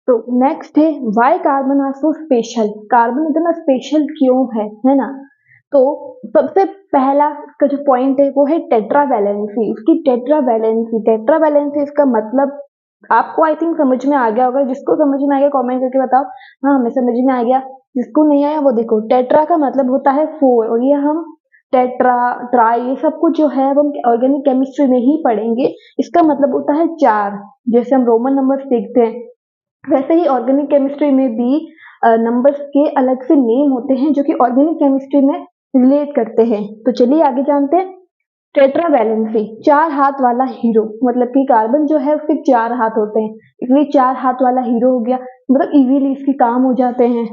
तो नेक्स्ट है why carbon are so special, carbon इतना स्पेशल क्यों है ना। तो सबसे पहला का जो पॉइंट है वो है टेट्रावैलेंसी, उसकी टेट्रावैलेंसी इसका मतलब आपको आई थिंक समझ में आ गया होगा, जिसको समझ में आ गया कमेंट करके बताओ, हाँ हमें समझ में आ गया, जिसको नहीं आया वो देखो, टेट्रा का मतलब होता है 4, और ये हम टेट्रा ट्राई ये सब कुछ जो है हम ऑर्गेनिक केमिस्ट्री में ही पढ़ेंगे। इसका मतलब होता है 4, जैसे हम रोमन नंबर सीखते हैं वैसे ही ऑर्गेनिक केमिस्ट्री में भी नंबर्स के अलग से नेम होते हैं जो कि ऑर्गेनिक केमिस्ट्री में रिलेट करते हैं। तो चलिए आगे जानते हैं। टेट्रावैलेंसी, 4 हाथ वाला हीरो, मतलब कि कार्बन जो है उसके 4 हाथ होते हैं, इसलिए 4 हाथ वाला हीरो हो गया, मतलब इजीली इसके काम हो जाते हैं।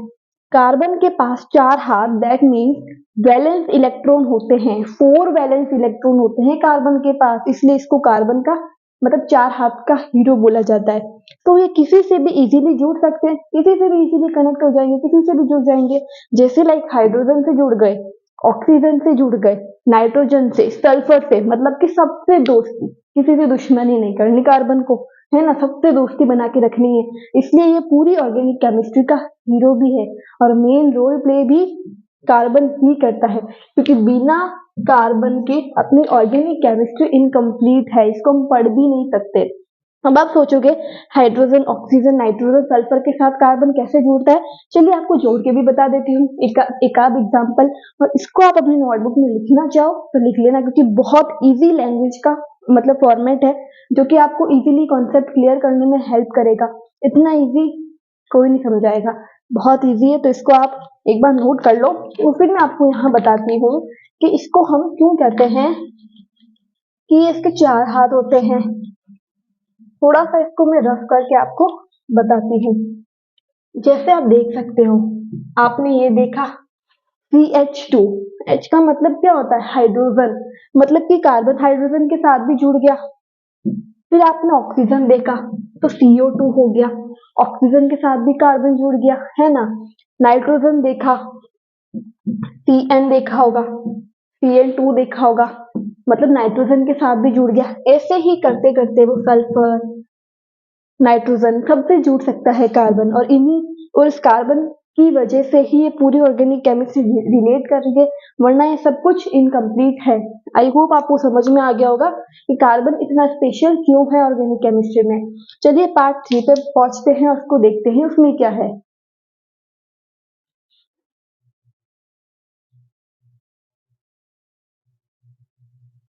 कार्बन के पास 4 हाथ, दैट मीन्स वैलेंस इलेक्ट्रॉन होते हैं, 4 वैलेंस इलेक्ट्रॉन होते हैं कार्बन के पास, इसलिए इसको कार्बन का मतलब 4 हाथ का हीरो बोला जाता है। तो ये किसी से भी इजीली जुड़ सकते हैं, किसी से भी इजीली कनेक्ट हो जाएंगे, किसी से भी जुड़ जाएंगे, जैसे लाइक हाइड्रोजन से जुड़ गए, ऑक्सीजन से जुड़ गए, नाइट्रोजन से, सल्फर से, मतलब कि सबसे दोस्ती, किसी से दुश्मनी नहीं करनी कार्बन को, है ना, सबसे दोस्ती बना के रखनी है, इसलिए ये पूरी ऑर्गेनिक केमिस्ट्री का हीरो भी है और मेन रोल प्ले भी कार्बन ही करता है, क्योंकि बिना कार्बन के अपनी ऑर्गेनिक केमिस्ट्री इनकम्प्लीट है, इसको हम पढ़ भी नहीं सकते। अब आप सोचोगे हाइड्रोजन, ऑक्सीजन, नाइट्रोजन, सल्फर के साथ कार्बन कैसे जुड़ता है, चलिए आपको जोड़ के भी बता देती हूँ एक आध एग्जाम्पल, और इसको आप अपनी नोटबुक में लिखना चाहो तो लिख लेना, क्योंकि बहुत इजी लैंग्वेज का मतलब फॉर्मेट है जो कि आपको इजीली कॉन्सेप्ट क्लियर करने में हेल्प करेगा। इतना इजी कोई नहीं समझाएगा, बहुत इजी है, तो इसको आप एक बार नोट कर लो। और फिर मैं आपको यहाँ बताती हूँ कि इसको हम क्यों कहते हैं कि इसके 4 हाथ होते हैं। थोड़ा सा इसको मैं रफ करके आपको बताती हूँ। जैसे आप देख सकते हो, आपने ये देखा CH2, H का मतलब क्या होता है, हाइड्रोजन, मतलब कि कार्बन हाइड्रोजन के साथ भी जुड़ गया। फिर आपने ऑक्सीजन देखा तो CO2 हो गया, ऑक्सीजन के साथ भी कार्बन जुड़ गया, है ना। नाइट्रोजन देखा, CN देखा होगा, Cl2 देखा होगा, मतलब नाइट्रोजन के साथ भी जुड़ गया। ऐसे ही करते करते वो सल्फर, नाइट्रोजन सबसे जुड़ सकता है कार्बन, और इस कार्बन की वजह से ही ये पूरी ऑर्गेनिक केमिस्ट्री रिलेट कर रही है, वरना ये सब कुछ इनकम्प्लीट है। आई होप आपको समझ में आ गया होगा कि कार्बन इतना स्पेशल क्यों है ऑर्गेनिक केमिस्ट्री में। चलिए पार्ट 3 पे पहुंचते हैं और उसको देखते हैं उसमें क्या है।